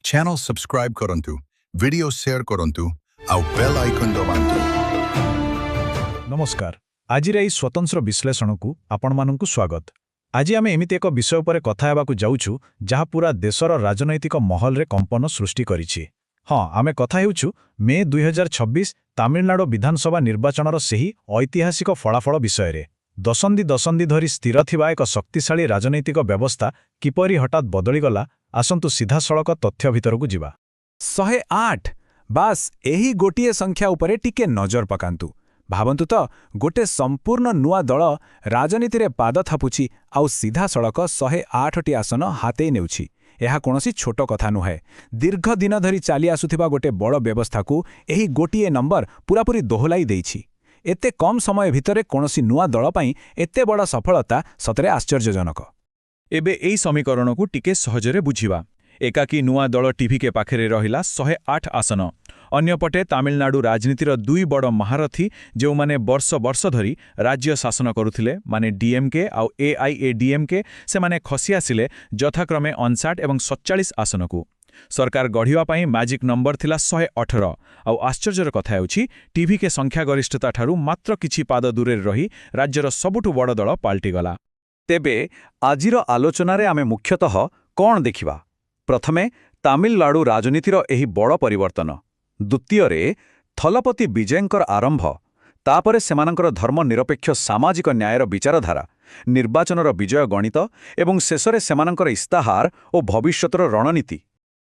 Channel subscribe करंतु video share करंतु आउ बेल आइकन दबांतु। नमस्कार। आज एई स्वतंत्र विश्लेषण को आपण मानकु स्वागत। आज आम एमिति एक विषय पर कथा हेबाकु जाउछु जहा पूरा देशर राजनैतिक महल रे कंपन सृष्टि करिछि। हाँ, आमे कथा हेउछु मे 2026 तमिलनाडु विधानसभा निर्वाचनर सेही ऐतिहासिक फलाफल विषय रे। दशंधि धरी स्थिर थिबा एक शक्तिशाली राजनैतिक व्यवस्था किपरि हठात बदली गला, आसंतु सीधा सड़क तथ्य भितरकु जिबा। 108 बास एही गोटिए संख्या उपरे टिके नजर पकांतु। भावंतु तो गोटे संपूर्ण नुआ दल राजनीति रे पाद थापुछि आउ सीधा सड़क 108 टी आसन हाते नेउछि। एहा कोनोसी छोटो कथा नुहे। दीर्घ दिन धरी चाली आसुथिबा गोटे बड़ व्यवस्था को एही गोटिए नंबर पूरापूरी दोहलाई देइछि। एते कम समय भितरे कोनोसी नुआ दल पई एते बड़ सफलता सतरे आश्चर्यजनक। एबे एई समीकरण को टिके सहजरे बुझिबा। एकाकी नुआ दल टीवी के पाखरे रहिला 108 आसन। अन्यपटे तमिलनाडु राजनीतिर दुई बड़ महारथी जो माने वर्ष धरी राज्य शासन करुथिले माने डीएमके आउ एआईएडीएमके से माने खसी आसिले यथाक्रमे 59 एवं 47 आसन को। सरकार गढ़िवा पाई मैजिक नंबर थिला 118। आउ आश्चर्यर कथा हेउछि टीवी के संख्या गरिष्ठता ठारू मात्र किछि पाद दूरे रही राज्यर सबुठु बड़ दल पाल्टी गला। तेबे आजिर आलोचनारे आमे मुख्यतः कौन देखिबा? प्रथमे तमिलनाडु राजनीतिर एही बड़ परिवर्तन, द्वितीय थलपति विजयंकर आरंभ, तापरे सेमानंकर धर्मनिरपेक्ष सामाजिक न्यायर विचारधारा, निर्वाचनर विजय गणित एवं शेषरे सेमानंकर इस्ताहार और भविष्यतर रणनीति।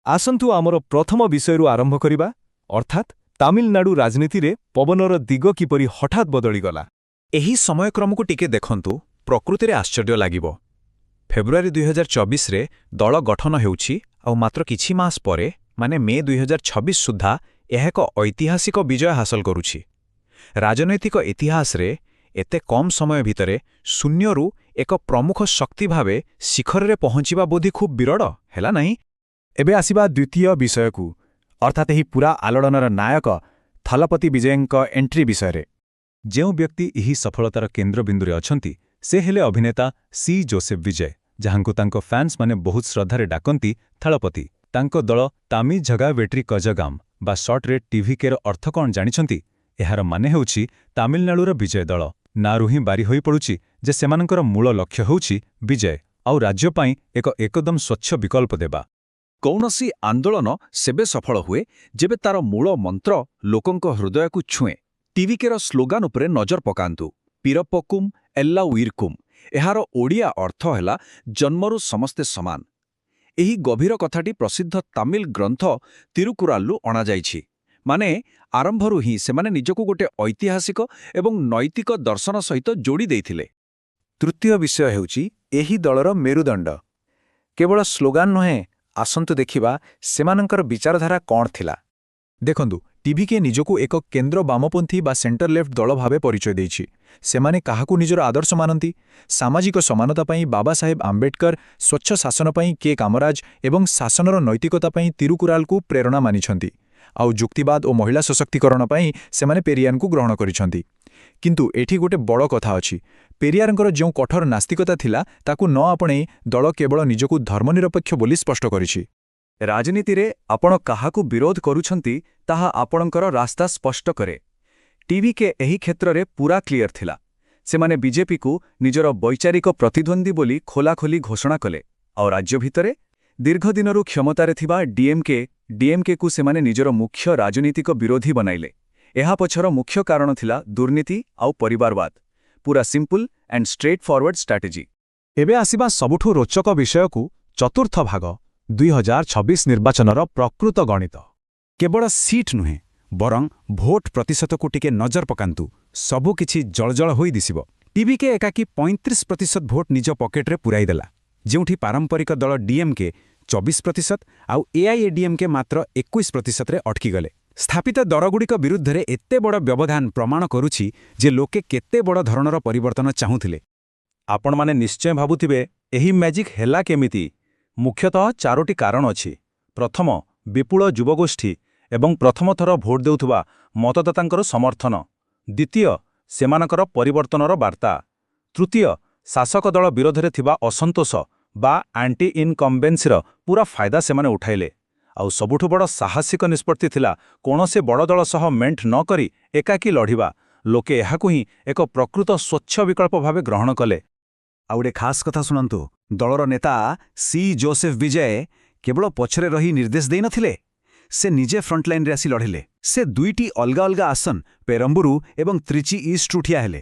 आसंतु आमर प्रथम विषयरु आरंभ करिबा, अर्थात तमिलनाडु राजनीति रे पवनर दिग किपरि हठात बदली गला। एही समयक्रम को टिके देखंतु, प्रकृति रे आश्चर्य लागिबो। फेब्रुआरी 2024 रे दल गठन हेउछि आउ मात्र किछि मास परे माने मे 2026 सुद्धा यह एक ऐतिहासिक विजय हासिल करुछि। राजनैतिक इतिहास रे एते कम समय भितरे शून्यरु एक प्रमुख शक्ति भावे शिखर रे पहुंचिबा बोधी खूब विरळ हैला नहीं। एबे आसिबा द्वितीय विषय को, अर्थात एही पूरा आलोड़नर नायक थलपति विजयंक एंट्री विषय रे। जेउ व्यक्ति एही सफलतार केन्द्रबिंदुरे अछंती से हेले अभिनेता सी जोसेफ विजय, जहांको तांको फैंस माने बहुत श्रद्धारे डाकंती थलपति। तांको दल तामी झगा वेट्री कजगाम बा शॉर्ट रेट टीवी केर अर्थ कौन जानिछंती? एहार माने हेउछि तमिलनाडुर विजय दल। नारु ही बारी होई पड़ुछि जे सेमानंकर मूल लक्ष्य हेउछि विजय आउ राज्य पाई एक एकदम स्वच्छ विकल्प देबा। कौनसी आंदोलन सेबे सफल हुए जेबे तार मूल मंत्र लोकंक हृदय को छुए। टीवी केर स्लोगान उपरे नजर पकांतु, पिरप्पकुम एल्ला उइरकुम। एहार ओडिया अर्थ हैला जन्मरु समस्ते समान। एही गभीर कथाटी प्रसिद्ध तमिल ग्रंथ तिरुकुराल्लु अणा जाइछि। माने आरंभरु ही सेमाने निजको गोटे ऐतिहासिक एवं नैतिक दर्शन सहित जोड़ी देइथिले। तृतीय विषय हेउछि एही दलर मेरुदंड। केवल स्लोगान नहे, आसंतु देखिबा सेमानंकर विचारधारा कौन थिला। देखंतु टीवी के निजको एक केंद्र बामपंथी बा सेंटर लेफ्ट दल भावे परिचय देइछि। सेमाने काहाकु निजर आदर्श मानती? सामाजिक समानता पई बाबा साहेब आंबेडकर, स्वच्छ शासन पई के कामराज एवं शासनर नैतिकता पई तिरुकुराल को प्रेरणा मानिछंती। आउ जुक्तिवाद और महिला सशक्तिकरण पई सेमाने पेरियार को ग्रहण करिछंती। किंतु एठी गोटे बड़ कथा अछि। पेरियारंकर जो कठोर नास्तिकता थिला ताकु न आपणे दल केवल निजको धर्मनिरपेक्ष बोली स्पष्ट करिछि। राजनीति रे आपण काहाकु विरोध करूछंती ताहा आपणकर रास्ता स्पष्ट करे। टीवी के एही क्षेत्र रे पूरा क्लियर थिला। सेमाने बीजेपी को निजर वैचारिक प्रतिद्वंदी बोली खोलाखोली घोषणा कले। और राज्य भितरे दीर्घ दिनरु क्षमतारे थिबा डीएमके को सेमाने निजर मुख्य राजनीतिक विरोधी बनाइले। एहा पछर मुख्य कारण थिला दुर्नीति आउ परिवारवाद। पूरा simple and straight forward strategy. एबे आसिबा सबुठु रोचक विषय को, चतुर्थ भाग 2026 निर्वाचनर प्रकृत गणित। केवल सीट नुहे बरं भोट प्रतिशत को टिके नजर पकांतु, सबु किछि जलजल होई दिसिबो। टीवी के एकाकी 35% भोट निज पकेट्रे पुराई देला, जेउठी पारंपरिक दल डीएमके 24% आउ एआईएडीएमके मात्र 21% रे अटकी गले। स्थापित दरगुड़िक विरुद्धरे एते बड़ व्यवधान प्रमाण करुछि जे लोके केते बड़ धरणर परिवर्तन चाहुथिले। आपण माने निश्चय भाबुथिबे एही मैजिक हेला केमिति? मुख्यतः 4टी कारण अछि। प्रथम, विपुल युवगोष्ठी एवं प्रथम थर भोट देउथुबा मतदातांकर समर्थन। द्वितीय, सेमानकर परिवर्तनर वार्ता। तृतीय, शासक दल विरोधरे थिबा असंतोष बा एंटी इनकम्बेंसीर पूरा फायदा सेमाने उठाइले। ଆଉ ସବୁଠୁ ବଡ଼ ସାହସିକ ନିଷ୍ପତ୍ତି ଥିଲା କୌଣସି ବଡ଼ ଦଳ ସହ ମେଣ୍ଟ ନ କରି ଏକାକୀ ଲଢ଼ିବା। ଲୋକେ ଏହାକୁ ହିଁ ଏକ ପ୍ରକୃତ ସ୍ୱଚ୍ଛ ବିକଳ୍ପ ଭାବେ ଗ୍ରହଣ କଲେ। ଆଉ ଗୋଟେ ଖାସ୍ କଥା ଶୁଣନ୍ତୁ, ଦଳର ନେତା ସି ଜୋସେଫ୍ ବିଜୟ କେବଳ ପଛରେ ରହି ନିର୍ଦ୍ଦେଶ ଦେଇନଥିଲେ, ସେ ନିଜେ ଫ୍ରଣ୍ଟଲାଇନ୍ରେ ଆସି ଲଢ଼ିଲେ। ସେ 2ଟି ଅଲଗା ଅଲଗା ଆସନ ପେରମ୍ବୁରୁ ଏବଂ ତ୍ରିଚି ଇଷ୍ଟରୁ ଠିଆ ହେଲେ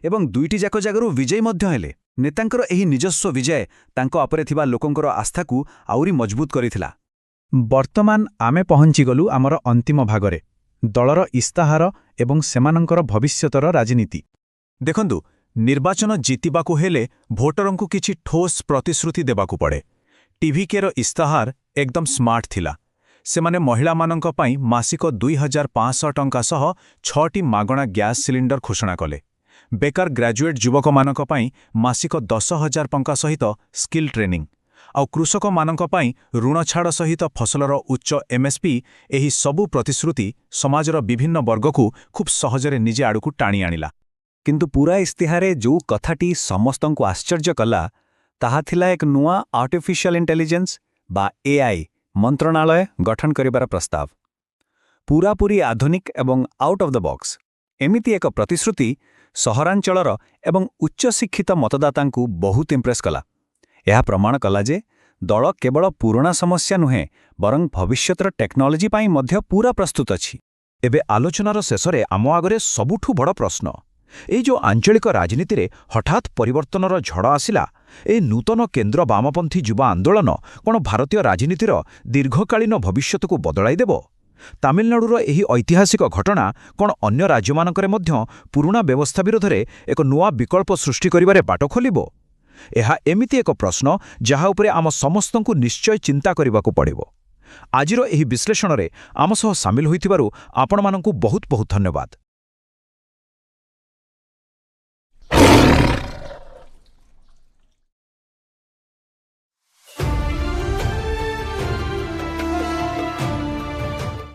ଏବଂ 2ଟି ଯାକ ଜାଗାରୁ ବିଜୟୀ ମଧ୍ୟ ହେଲେ। ନେତାଙ୍କର ଏହି ନିଜସ୍ୱ ବିଜୟ ତାଙ୍କ ଉପରେ ଥିବା ଲୋକଙ୍କର ଆସ୍ଥାକୁ ଆହୁରି ମଜବୁତ କରିଥିଲା। ବର୍ତ୍ତମାନ ଆମେ ପହଞ୍ଚିଗଲୁ ଆମର ଅନ୍ତିମ ଭାଗରେ, ଦଳର ଇସ୍ତାହାର ଏବଂ ସେମାନଙ୍କର ଭବିଷ୍ୟତର ରାଜନୀତି। ଦେଖନ୍ତୁ, ନିର୍ବାଚନ ଜିତିବାକୁ ହେଲେ ଭୋଟରଙ୍କୁ କିଛି ଠୋସ୍ ପ୍ରତିଶ୍ରୁତି ଦେବାକୁ ପଡ଼େ। ଟିଭିକେର ଇସ୍ତାହାର ଏକଦମ ସ୍ମାର୍ଟ ଥିଲା। ସେମାନେ ମହିଳାମାନଙ୍କ ପାଇଁ ମାସିକ 2500 ଟଙ୍କା ସହ 6ଟି ମାଗଣା ଗ୍ୟାସ୍ ସିଲିଣ୍ଡର ଘୋଷଣା କଲେ। ବେକାର ଗ୍ରାଜୁଏଟ୍ ଯୁବକମାନଙ୍କ ପାଇଁ ମାସିକ 10,000 ଟଙ୍କା ସହିତ ସ୍କିଲ୍ ଟ୍ରେନିଂ, ଆଉ କୃଷକମାନଙ୍କ ପାଇଁ ଋଣ ଛାଡ଼ ସହିତ ଫସଲର ଉଚ୍ଚ MSP। ଏହି ସବୁ ପ୍ରତିଶ୍ରୁତି ସମାଜର ବିଭିନ୍ନ ବର୍ଗକୁ ଖୁବ୍ ସହଜରେ ନିଜେ ଆଡ଼କୁ ଟାଣି ଆଣିଲା। କିନ୍ତୁ ପୁରା ଇସ୍ତିହାରେ ଯେଉଁ କଥାଟି ସମସ୍ତଙ୍କୁ ଆଶ୍ଚର୍ଯ୍ୟ କଲା, ତାହା ଥିଲା ଏକ ନୂଆ ଆର୍ଟିଫିସିଆଲ ଇଣ୍ଟେଲିଜେନ୍ସ ବା AI ମନ୍ତ୍ରଣାଳୟ ଗଠନ କରିବାର ପ୍ରସ୍ତାବ। ପୂରାପୂରି ଆଧୁନିକ ଏବଂ ଆଉଟ୍ ଅଫ୍ ଦ ବକ୍ସ। ଏମିତି ଏକ ପ୍ରତିଶ୍ରୁତି ସହରାଞ୍ଚଳର ଏବଂ ଉଚ୍ଚଶିକ୍ଷିତ ମତଦାତାଙ୍କୁ ବହୁତ ଇମ୍ପ୍ରେସ୍ କଲା। ଏହା ପ୍ରମାଣ କଲା ଯେ ଦଳ କେବଳ ପୁରୁଣା ସମସ୍ୟା ନୁହେଁ, ବରଂ ଭବିଷ୍ୟତର ଟେକ୍ନୋଲୋଜି ପାଇଁ ମଧ୍ୟ ପୁରା ପ୍ରସ୍ତୁତ ଅଛି। ଏବେ ଆଲୋଚନାର ଶେଷରେ ଆମ ଆଗରେ ସବୁଠୁ ବଡ଼ ପ୍ରଶ୍ନ, ଏଇ ଯେଉଁ ଆଞ୍ଚଳିକ ରାଜନୀତିରେ ହଠାତ୍ ପରିବର୍ତ୍ତନର ଝଡ଼ ଆସିଲା, ଏ ନୂତନ କେନ୍ଦ୍ର ବାମପନ୍ଥୀ ଯୁବ ଆନ୍ଦୋଳନ କ'ଣ ଭାରତୀୟ ରାଜନୀତିର ଦୀର୍ଘକାଳୀନ ଭବିଷ୍ୟତକୁ ବଦଳାଇ ଦେବ? ତାମିଲନାଡୁର ଏହି ଐତିହାସିକ ଘଟଣା କ'ଣ ଅନ୍ୟ ରାଜ୍ୟମାନଙ୍କରେ ମଧ୍ୟ ପୁରୁଣା ବ୍ୟବସ୍ଥା ବିରୋଧରେ ଏକ ନୂଆ ବିକଳ୍ପ ସୃଷ୍ଟି କରିବାରେ ବାଟ ଖୋଲିବ? ଏହା ଏମିତି ଏକ ପ୍ରଶ୍ନ ଯାହା ଉପରେ ଆମ ସମସ୍ତଙ୍କୁ ନିଶ୍ଚୟ ଚିନ୍ତା କରିବାକୁ ପଡ଼ିବ। ଆଜିର ଏହି ବିଶ୍ଳେଷଣରେ ଆମ ସହ ସାମିଲ ହୋଇଥିବାରୁ ଆପଣମାନଙ୍କୁ ବହୁତ ବହୁତ ଧନ୍ୟବାଦ।